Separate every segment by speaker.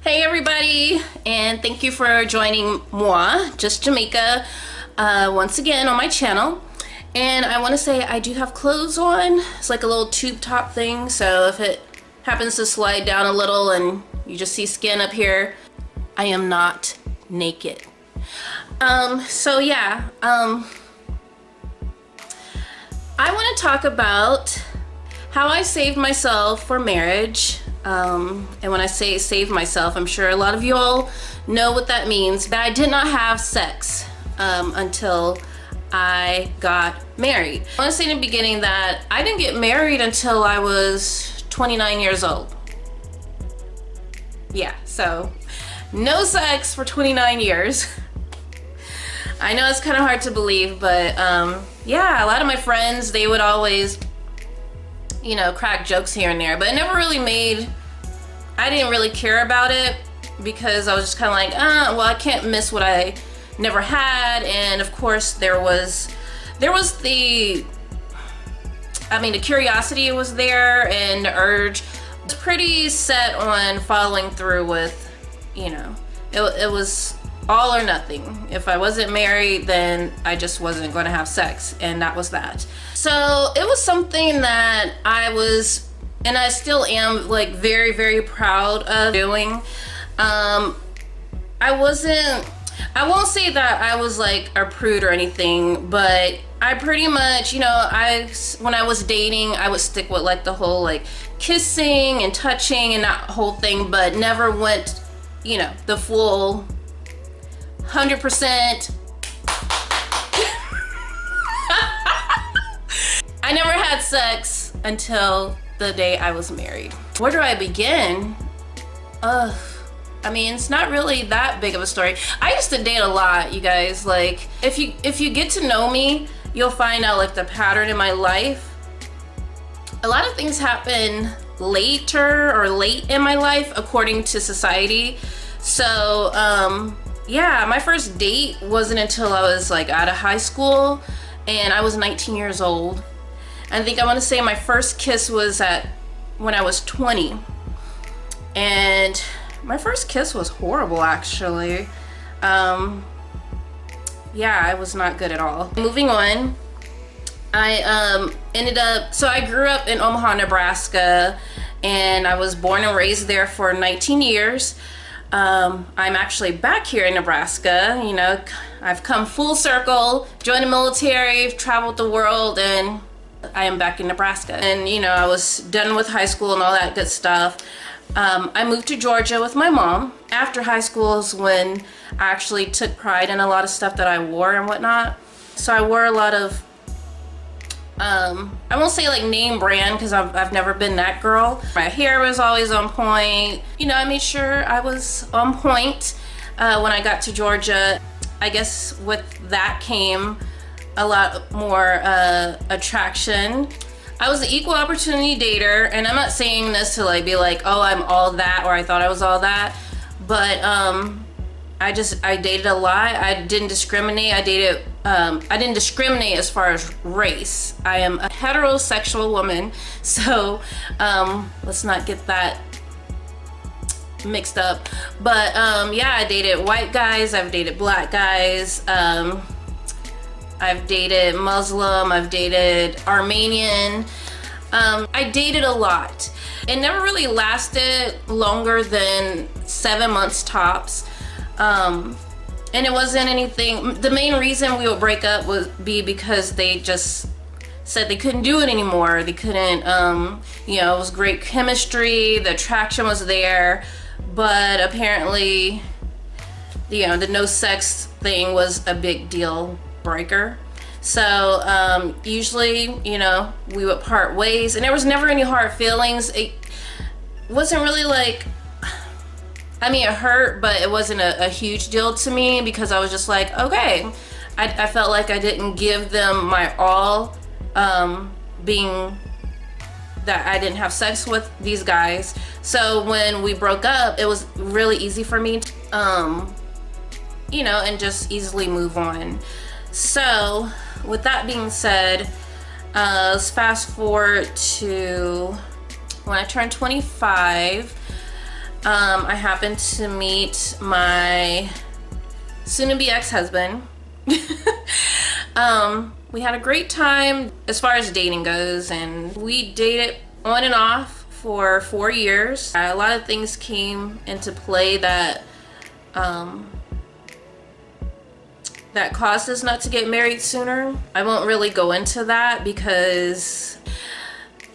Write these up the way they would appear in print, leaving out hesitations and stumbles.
Speaker 1: Hey everybody, and thank you for joining moi, just Jamaica, once again on my channel. And I want to say I do have clothes on. It's like a little tube top thing, so if it happens to slide down a little and you just see skin up here, I am not naked. So yeah, I want to talk about how I saved myself for marriage. And when I say save myself, I'm sure a lot of you all know what that means. That I did not have sex until I got married. I want to say in the beginning that I didn't get married until I was 29 years old. Yeah, so no sex for 29 years. I know it's kind of hard to believe, but yeah, a lot of my friends, they would always, you know, crack jokes here and there, but it never really I didn't really care about it because I was just kind of like, well, I can't miss what I never had. And of course there was the curiosity was there, and the urge. I was pretty set on following through with, you know, it was all or nothing. If I wasn't married, then I just wasn't going to have sex, and that was that. So it was something that I was, and I still am, like very, very proud of doing. I won't say that I was like a prude or anything, but I pretty much, you know, when I was dating, I would stick with like the whole like kissing and touching and that whole thing, but never went, you know, the full 100%. I never had sex until the day I was married. Where do I begin? I mean, it's not really that big of a story. I used to date a lot, you guys. Like, if you get to know me, you'll find out like the pattern in my life. A lot of things happen later or late in my life according to society. So, yeah, my first date wasn't until I was like out of high school, and I was 19 years old. I think I want to say my first kiss was when I was 20, and my first kiss was horrible, actually. Yeah, I was not good at all. Moving on, I so I grew up in Omaha, Nebraska, and I was born and raised there for 19 years. I'm actually back here in Nebraska. You know, I've come full circle, joined the military, traveled the world, and I am back in Nebraska. And you know, I was done with high school and all that good stuff. I moved to Georgia with my mom. After high school is when I actually took pride in a lot of stuff that I wore and whatnot. So I wore a lot of, I won't say like name brand, because I've never been that girl. My hair was always on point. You know, I made sure I was on point when I got to Georgia. I guess with that came a lot more attraction. I was an equal opportunity dater, and I'm not saying this to like be like, oh, I'm all that, or I thought I was all that, but I dated a lot. I didn't discriminate. I didn't discriminate as far as race. I am a heterosexual woman, so let's not get that mixed up. But yeah, I dated white guys, I've dated black guys, I've dated Muslim, I've dated Armenian. I dated a lot. It never really lasted longer than 7 months tops. And it wasn't anything. The main reason we would break up would be because they just said they couldn't do it anymore. They couldn't, you know, it was great chemistry, the attraction was there, but apparently, you know, the no sex thing was a big deal breaker. So usually, you know, we would part ways, and there was never any hard feelings. It wasn't really like, I mean, it hurt, but it wasn't a huge deal to me, because I was just like, okay. I felt like I didn't give them my all, being that I didn't have sex with these guys. So when we broke up, it was really easy for me to, you know, and just easily move on. So with that being said, let's fast forward to when I turned 25. I happened to meet my soon-to-be ex-husband. We had a great time as far as dating goes, and we dated on and off for 4 years. A lot of things came into play that that caused us not to get married sooner. I won't really go into that because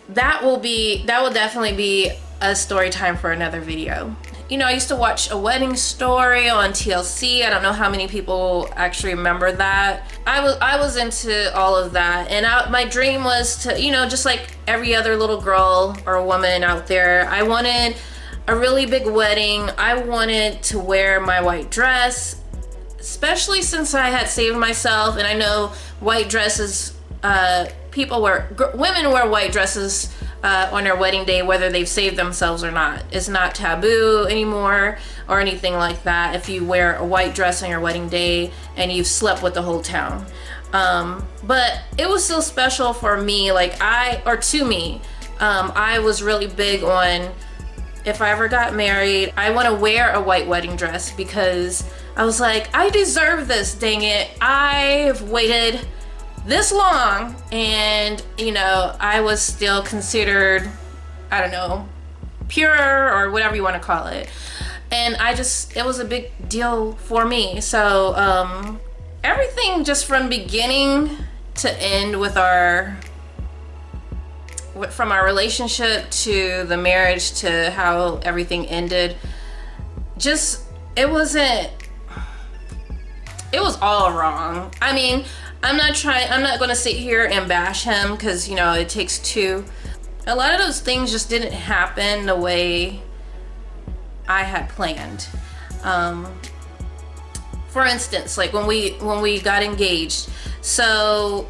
Speaker 1: that will definitely be a story time for another video. You know, I used to watch A Wedding Story on TLC. I don't know how many people actually remember that. I was into all of that, and my dream was to, you know, just like every other little girl or woman out there, I wanted a really big wedding. I wanted to wear my white dress, especially since I had saved myself, and I know white dresses, women wear white dresses on their wedding day, whether they've saved themselves or not. It's not taboo anymore or anything like that if you wear a white dress on your wedding day and you've slept with the whole town. But it was still special for me, I was really big on, if I ever got married, I want to wear a white wedding dress because I was like, I deserve this, dang it. I've waited this long, and you know, I was still considered, I don't know, pure or whatever you want to call it, and it was a big deal for me. So everything just from beginning to end from our relationship to the marriage to how everything ended, it was all wrong. I mean, I'm not going to sit here and bash him because, you know, it takes two. A lot of those things just didn't happen the way I had planned. For instance, like when we got engaged, so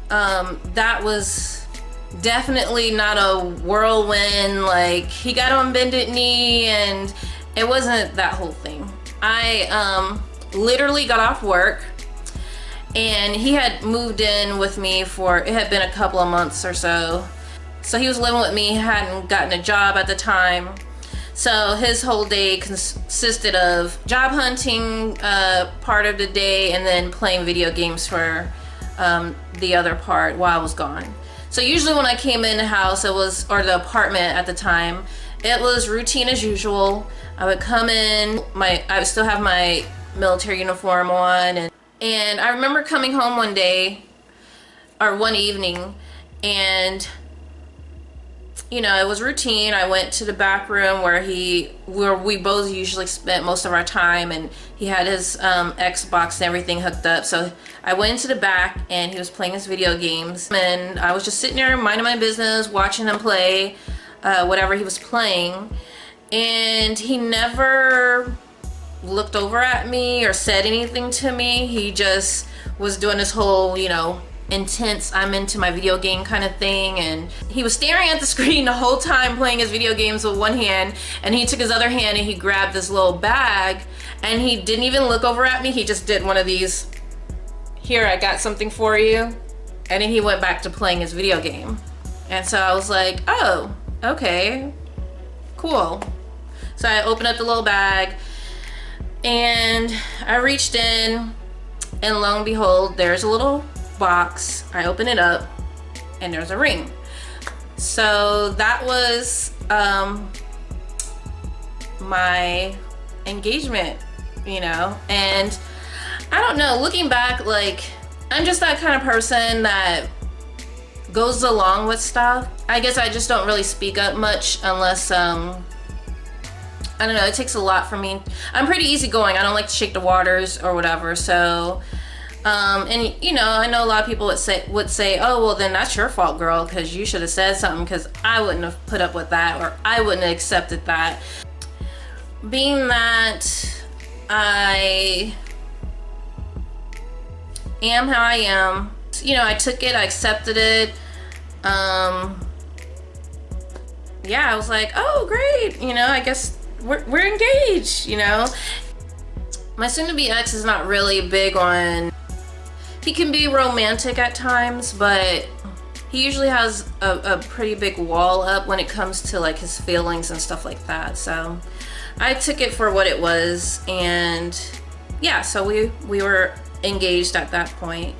Speaker 1: that was definitely not a whirlwind, like he got on bended knee, and it wasn't that whole thing. I literally got off work, and he had moved in with me it had been a couple of months or so. So he was living with me, hadn't gotten a job at the time. So his whole day consisted of job hunting part of the day, and then playing video games for the other part while I was gone. So usually when I came in the house, or the apartment at the time, it was routine as usual. I would come in, I would still have my military uniform on, and I remember coming home one evening, and you know, it was routine. I went to the back room where we both usually spent most of our time, and he had his Xbox and everything hooked up. So I went into the back, and he was playing his video games, and I was just sitting there minding my business, watching him play whatever he was playing, and he never looked over at me or said anything to me. He just was doing this whole, you know, intense, I'm into my video game kind of thing, and he was staring at the screen the whole time playing his video games with one hand, and he took his other hand and he grabbed this little bag, and he didn't even look over at me. He just did one of these, here, I got something for you, and then he went back to playing his video game. And so I was like, oh, okay, cool. So I opened up the little bag, and I reached in, and lo and behold, there's a little box. I open it up, and there's a ring. So that was my engagement, you know. And I don't know, looking back, like, I'm just that kind of person that goes along with stuff. I guess I just don't really speak up much unless I don't know, it takes a lot for me. I'm pretty easygoing. I don't like to shake the waters or whatever. So and you know, I know a lot of people would say, oh, well, then that's your fault, girl, because you should have said something, because I wouldn't have put up with that, or I wouldn't have accepted that. Being that I am how I am, you know, I took it, I accepted it. Yeah, I was like, oh, great, you know, I guess we're engaged, you know. My soon-to-be ex is not really big on, he can be romantic at times, but he usually has a pretty big wall up when it comes to like his feelings and stuff like that. So I took it for what it was, and yeah, so we were engaged at that point.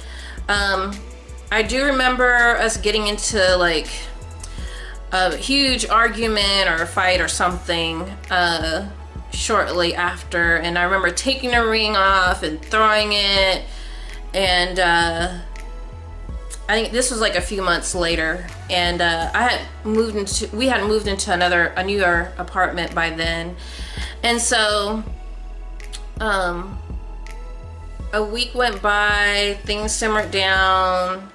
Speaker 1: I do remember us getting into like a huge argument or a fight or something shortly after, and I remember taking the ring off and throwing it, and I think this was like a few months later, and we had moved into a newer apartment by then, and so a week went by, things simmered down,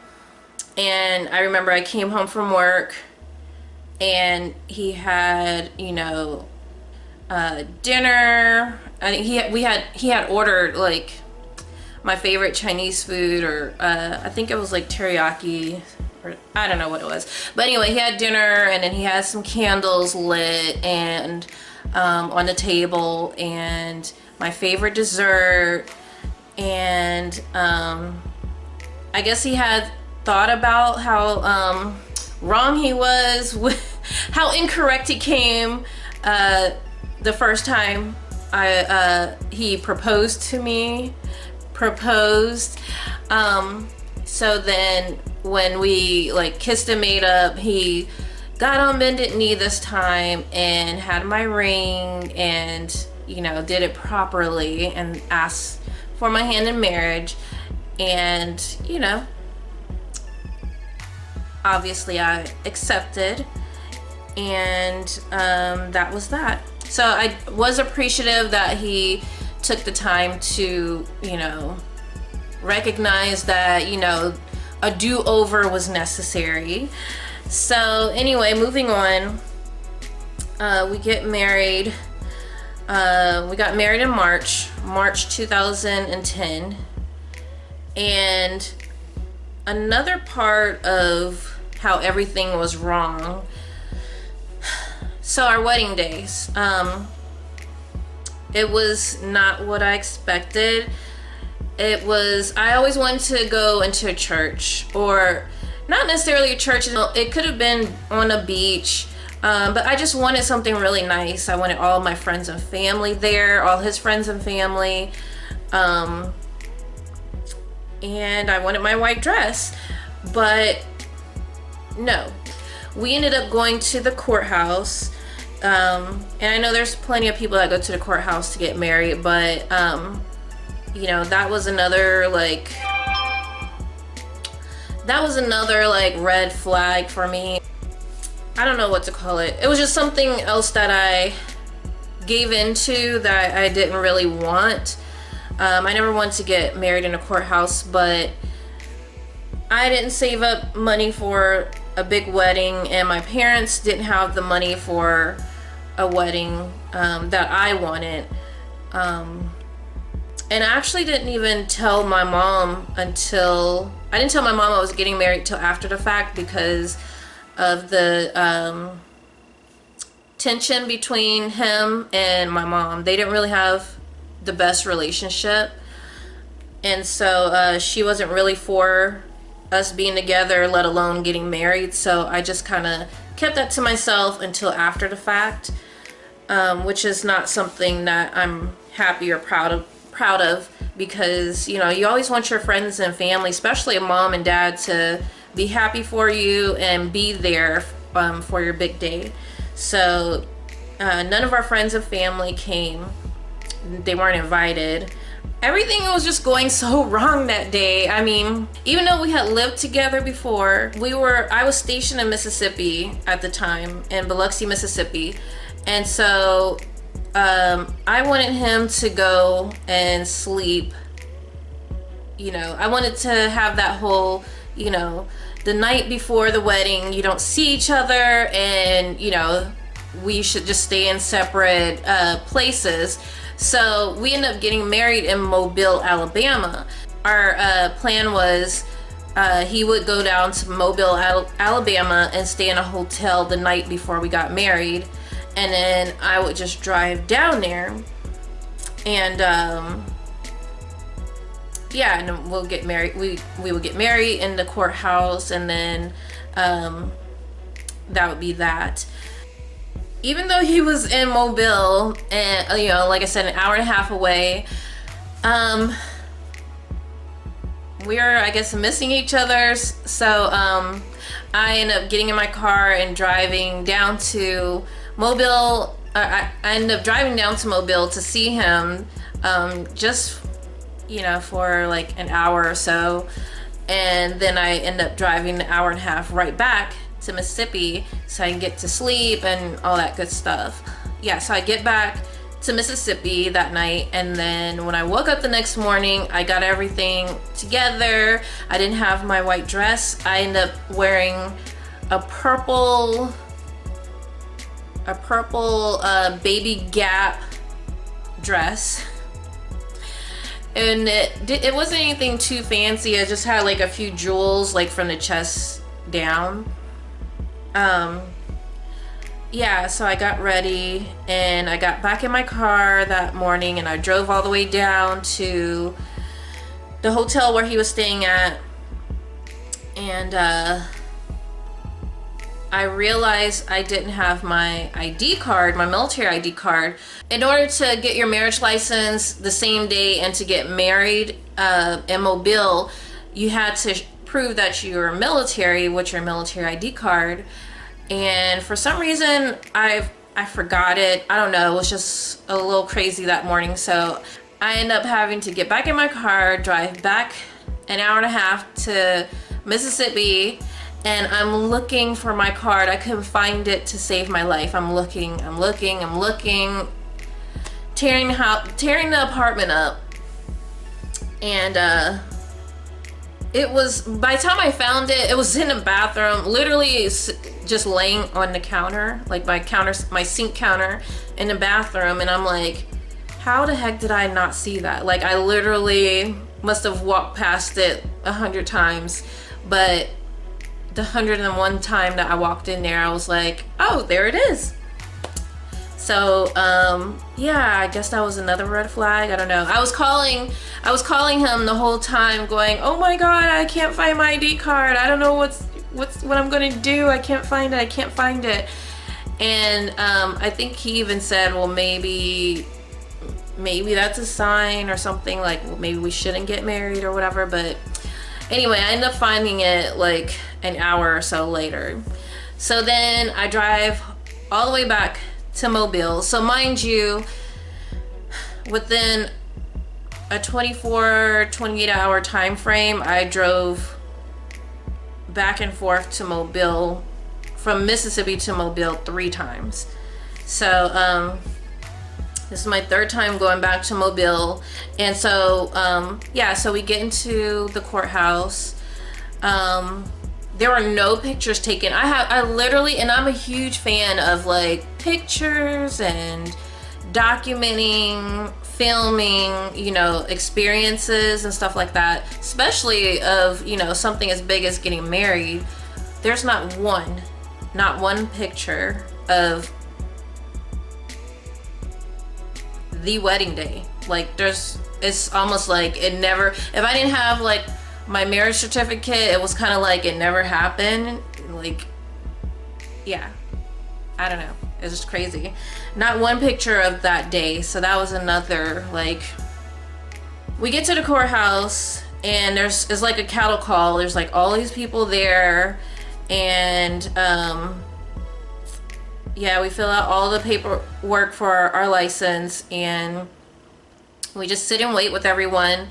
Speaker 1: and I remember I came home from work and he had, you know, dinner. I think he had ordered like my favorite Chinese food, or I think it was like teriyaki, or I don't know what it was. But anyway, he had dinner, and then he had some candles lit and on the table, and my favorite dessert, and I guess he had thought about how wrong he was with how incorrect he came the first time he proposed to me. So then when we like kissed and made up, he got on bended knee this time and had my ring, and you know, did it properly and asked for my hand in marriage. And you know, obviously I accepted, and that was that. So I was appreciative that he took the time to, you know, recognize that, you know, a do-over was necessary. So anyway, moving on, we get married. We got married in March 2010. And another part of how everything was wrong, so our wedding days, it was not what I expected. It was, I always wanted to go into a church, or not necessarily a church, it could have been on a beach, but I just wanted something really nice. I wanted all my friends and family there, all his friends and family, and I wanted my white dress. But no, we ended up going to the courthouse. And I know there's plenty of people that go to the courthouse to get married, but you know, that was another like red flag for me. I don't know what to call it. It was just something else that I gave into that I didn't really want. I never wanted to get married in a courthouse, but I didn't save up money for a big wedding, and my parents didn't have the money for a wedding that I wanted. And I actually didn't even tell my mom I didn't tell my mom I was getting married till after the fact, because of the tension between him and my mom. They didn't really have the best relationship, and so she wasn't really for us being together, let alone getting married. So I just kind of kept that to myself until after the fact, which is not something that I'm happy or proud of, because you know, you always want your friends and family, especially a mom and dad, to be happy for you and be there for your big day. So none of our friends and family came. They weren't invited. Everything was just going so wrong that day. I mean, even though we had lived together before, I was stationed in Mississippi at the time, in Biloxi, Mississippi. And so I wanted him to go and sleep. You know, I wanted to have that whole, you know, the night before the wedding, you don't see each other, and, you know, we should just stay in separate places. So we ended up getting married in Mobile, Alabama. Our plan was he would go down to Mobile, Alabama and stay in a hotel the night before we got married. And then I would just drive down there, and yeah, and then we'll get married. We would get married in the courthouse, and then that would be that. even though he was in Mobile and, you know, like I said, an hour and a half away, we were, I guess, missing each other. So I ended up getting in my car and driving down to Mobile. I ended up driving down to Mobile to see him, just, you know, for like an hour or so. And then I end up driving an hour and a half right back to Mississippi so I can get to sleep and all that good stuff. Yeah, so I get back to Mississippi that night, and then when I woke up the next morning, I got everything together. I didn't have my white dress. I ended up wearing a purple Baby Gap dress, and it wasn't anything too fancy. It just had like a few jewels, like from the chest down. Yeah, so I got ready and I got back in my car that morning, and I drove all the way down to the hotel where he was staying at, and I realized I didn't have my ID card, my military ID card. In order to get your marriage license the same day and to get married in Mobile, you had to prove that you were military with your military ID card. And for some reason, I forgot it. I don't know, it was just a little crazy that morning. So I ended up having to get back in my car, drive back an hour and a half to Mississippi, and I'm looking for my card. I couldn't find it to save my life. I'm looking, tearing the apartment up. And it was, by the time I found it, it was in the bathroom, literally just laying on the counter, like my sink counter in the bathroom. And I'm like, how the heck did I not see that? Like, I literally must have walked past it 100 times, but the 101 time that I walked in there, I was like, oh, there it is. So yeah, I guess that was another red flag. I don't know. I was calling him the whole time going, oh my god, I can't find my ID card. I don't know what I'm gonna do. I can't find it. And I think he even said, well, maybe that's a sign or something, like, well, maybe we shouldn't get married or whatever. But anyway, I ended up finding it like an hour or so later. So then I drive all the way back to Mobile. So mind you, within a 28 hour time frame, I drove back and forth to Mobile, from Mississippi to Mobile 3 times. So this is my 3rd time going back to Mobile. And so yeah, so we get into the courthouse. There were no pictures taken. I literally, and I'm a huge fan of like pictures and documenting, filming, you know, experiences and stuff like that, especially of, you know, something as big as getting married. There's not one picture of the wedding day. Like, it's almost like it never, if I didn't have like my marriage certificate, it was kind of like it never happened. Like, yeah, I don't know, it's just crazy. Not one picture of that day. So that was another, like, we get to the courthouse and it's like a cattle call. There's like all these people there, and yeah, we fill out all the paperwork for our license, and we just sit and wait with everyone.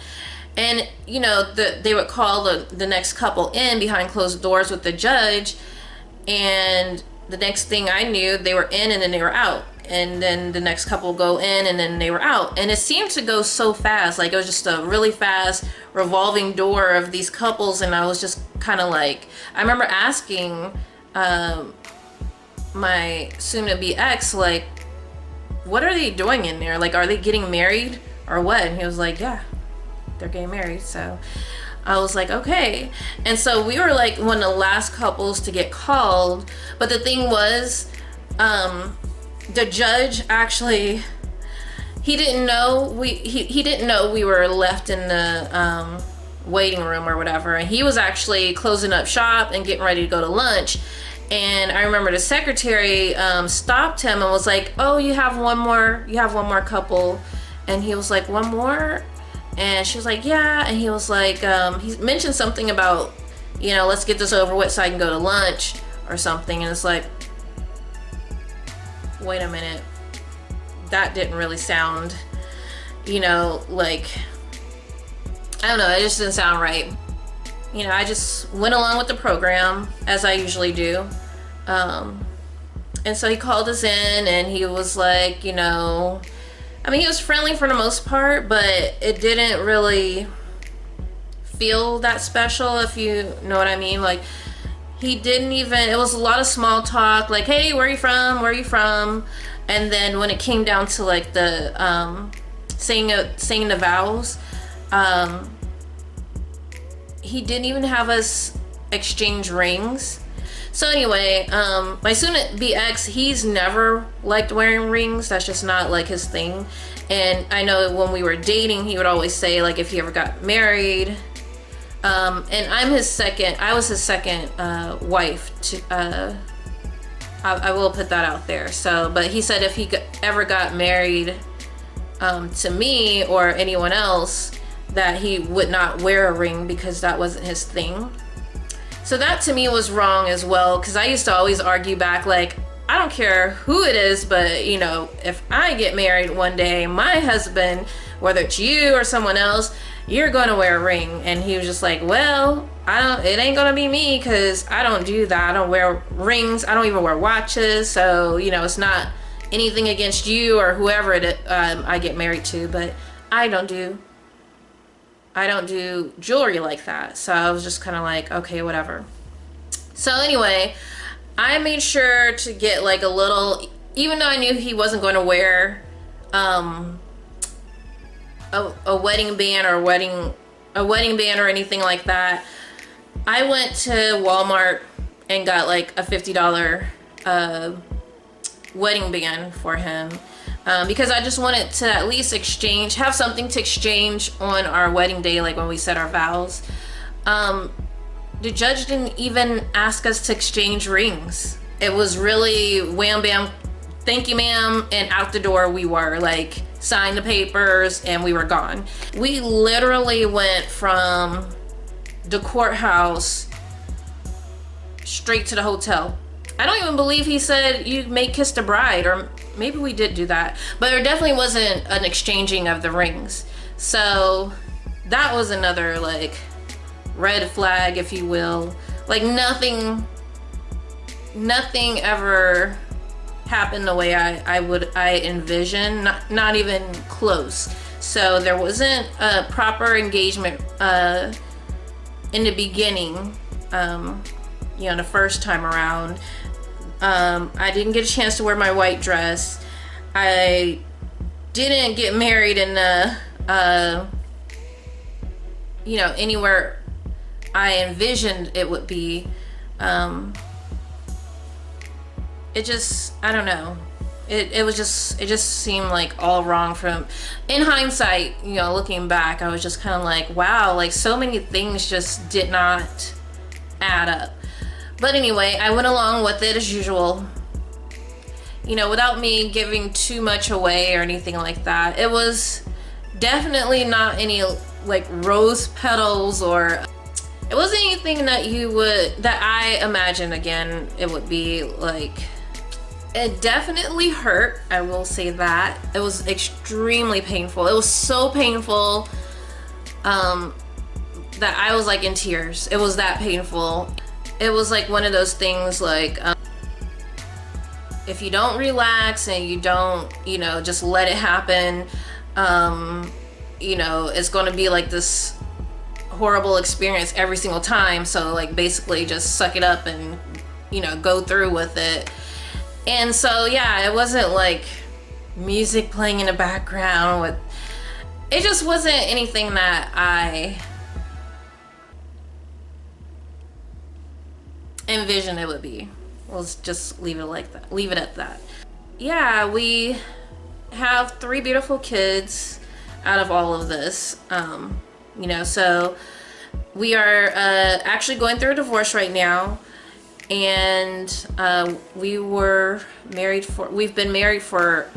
Speaker 1: And, you know, they would call the next couple in behind closed doors with the judge, and the next thing I knew, they were in and then they were out. And then the next couple go in and then they were out. And it seemed to go so fast. Like, it was just a really fast revolving door of these couples. And I was just kind of like, I remember asking my soon-to-be ex, like, what are they doing in there? Like, are they getting married or what? And he was like, yeah, they're getting married. So I was like, okay. And so we were like one of the last couples to get called. But the thing was, the judge actually, he didn't know we were left in the waiting room or whatever, and he was actually closing up shop and getting ready to go to lunch. And I remember the secretary stopped him and was like, oh, you have one more couple. And he was like, one more? And she was like, yeah. And he was like, he mentioned something about, you know, let's get this over with so I can go to lunch or something. And it's like, wait a minute, that didn't really sound, you know, like, I don't know, it just didn't sound right. You know, I just went along with the program as I usually do. And so he called us in and he was like, you know, I mean, he was friendly for the most part, but it didn't really feel that special, if you know what I mean. Like, he didn't even, it was a lot of small talk, like, hey, where are you from? Where are you from? And then when it came down to like the saying the vows, he didn't even have us exchange rings. So anyway, my soon-to-be ex, he's never liked wearing rings. That's just not like his thing. And I know when we were dating, he would always say like if he ever got married, and I was his second wife. I will put that out there. So, but he said if he ever got married to me or anyone else, that he would not wear a ring because that wasn't his thing. So that to me was wrong as well, because I used to always argue back like, I don't care who it is, but you know, if I get married one day, my husband, whether it's you or someone else, you're gonna wear a ring. And he was just like, well, it ain't gonna be me, because I don't do that. I don't wear rings. I don't even wear watches. So, you know, it's not anything against you or whoever I get married to, but I don't do jewelry like that. So I was just kind of like, okay, whatever. So anyway, I made sure to get like a little, even though I knew he wasn't going to wear a wedding band or anything like that, I went to Walmart and got like a $50 wedding band for him. Because I just wanted to at least have something to exchange on our wedding day, like when we said our vows. The judge didn't even ask us to exchange rings. It was really wham bam, thank you ma'am, and out the door we were, like signed the papers and we were gone. We literally went from the courthouse straight to the hotel. I don't even believe he said you may kiss the bride, or maybe we did do that, but there definitely wasn't an exchanging of the rings. So that was another like red flag, if you will. Like nothing ever happened the way I envisioned, not even close. So there wasn't a proper engagement in the beginning, you know, the first time around. I didn't get a chance to wear my white dress. I didn't get married in the, you know, anywhere I envisioned it would be. It just, I don't know. It just seemed like all wrong in hindsight, you know, looking back. I was just kind of like, wow, like so many things just did not add up. But anyway, I went along with it as usual, you know, without me giving too much away or anything like that. It was definitely not any like rose petals, or it wasn't anything that I imagined again it would be like. It definitely hurt, I will say that. It was extremely painful. It was so painful that I was like in tears. It was that painful. It was like one of those things like, if you don't relax and you don't, you know, just let it happen, you know, it's going to be like this horrible experience every single time. So like basically just suck it up and, you know, go through with it. And so yeah, it wasn't like music playing in the background it just wasn't anything that I envisioned it would be. Let's just leave it like that. Leave it at that. Yeah, we have 3 beautiful kids out of all of this. You know, so we are actually going through a divorce right now. and we've been married for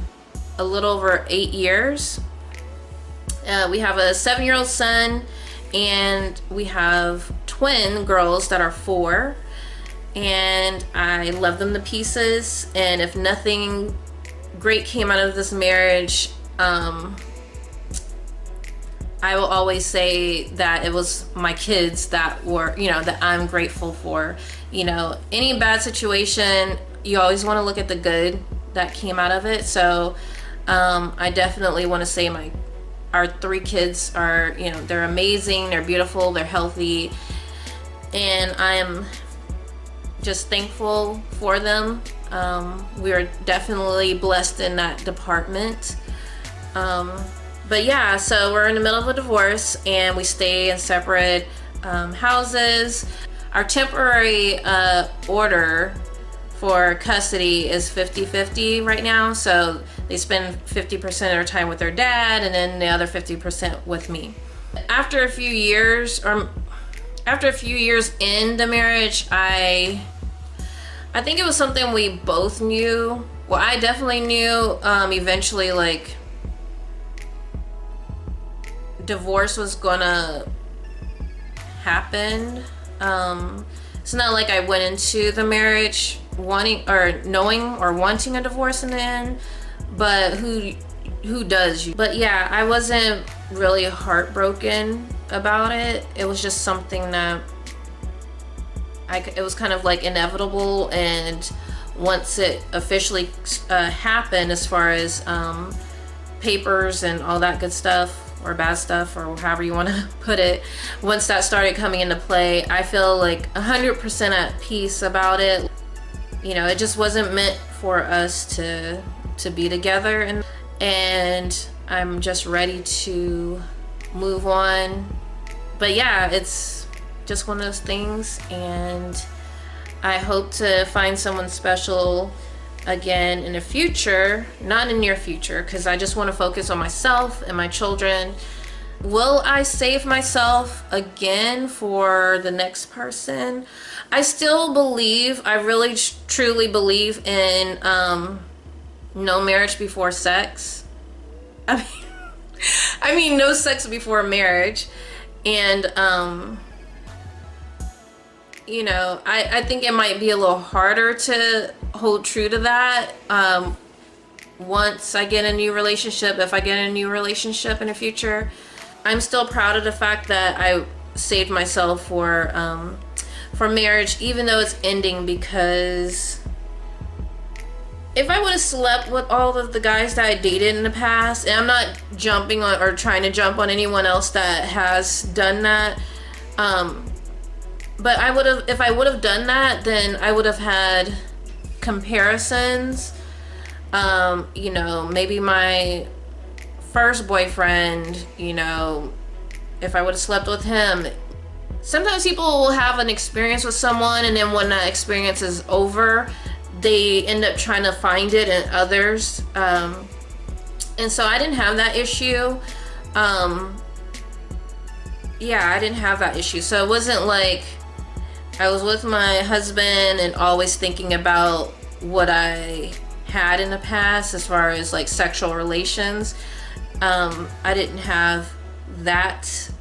Speaker 1: a little over 8 years. We have a 7-year-old son, and we have twin girls that are 4, and I love them to pieces. And if nothing great came out of this marriage, I will always say that it was my kids that were, that I'm grateful for. Any bad situation, you always want to look at the good that came out of it. So I definitely want to say our 3 kids are, they're amazing, they're beautiful, they're healthy, and I am just thankful for them. We are definitely blessed in that department. But yeah, so we're in the middle of a divorce, and we stay in separate houses. Our temporary order for custody is 50-50 right now, so they spend 50% of their time with their dad, and then the other 50% with me. After a few years in the marriage, I think it was something we both knew. Well, I definitely knew eventually, like, divorce was gonna happen. It's not like I went into the marriage wanting a divorce in the end, but who does? But yeah, I wasn't really heartbroken about it. It was just something that it was kind of like inevitable, and once it officially happened, as far as papers and all that good stuff, or bad stuff, or however you want to put it, once that started coming into play, I feel like 100% at peace about it. It just wasn't meant for us to be together, and I'm just ready to move on. But yeah, it's just one of those things, and I hope to find someone special again in the future, not in the near future, because I just want to focus on myself and my children. Will I save myself again for the next person? I still believe, I really truly believe in no marriage before sex. I mean no sex before marriage. And I think it might be a little harder to hold true to that once I get a new relationship, if I get a new relationship in the future. I'm still proud of the fact that I saved myself for marriage, even though it's ending, because if I would have slept with all of the guys that I dated in the past, and I'm not jumping on or trying to jump on anyone else that has done that, but if I would have done that, then I would have had comparisons. Maybe my first boyfriend, if I would have slept with him. Sometimes people will have an experience with someone, and then when that experience is over, they end up trying to find it in others. And so I didn't have that issue. Yeah, I didn't have that issue. So it wasn't like I was with my husband and always thinking about what I had in the past as far as like sexual relations. I didn't have that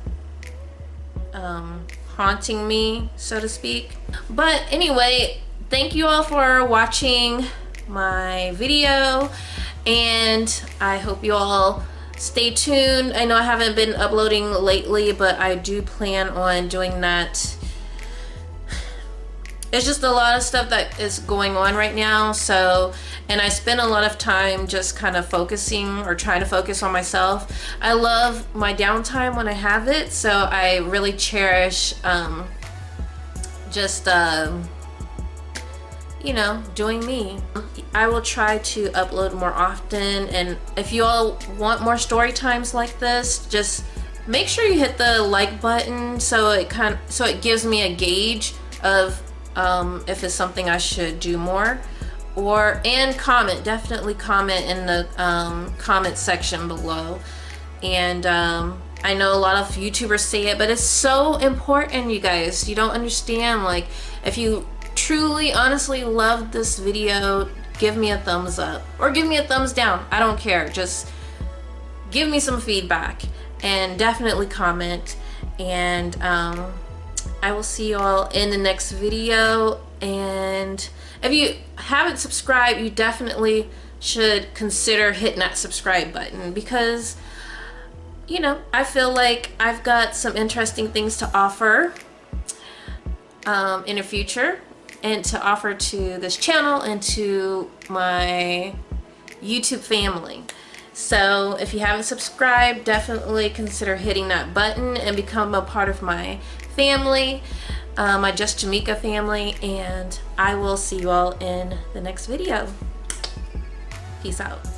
Speaker 1: haunting me, so to speak. But anyway, thank you all for watching my video, and I hope you all stay tuned. I know I haven't been uploading lately, but I do plan on doing that. It's just a lot of stuff that is going on right now, and I spend a lot of time just kind of focusing or trying to focus on myself. I love my downtime when I have it, so I really cherish doing me. I will try to upload more often, and if you all want more story times like this, just make sure you hit the like button so it gives me a gauge of if it's something I should do more, and definitely comment in the comment section below. And I know a lot of YouTubers say it, but it's so important, you guys. You don't understand, like, if you truly, honestly loved this video, give me a thumbs up or give me a thumbs down. I don't care. Just give me some feedback and definitely comment. And I will see you all in the next video. And if you haven't subscribed, you definitely should consider hitting that subscribe button, because you know, I feel like I've got some interesting things to offer in the future, and to offer to this channel and to my YouTube family. So if you haven't subscribed, definitely consider hitting that button and become a part of my family, my Just Jameka family, and I will see you all in the next video. Peace out.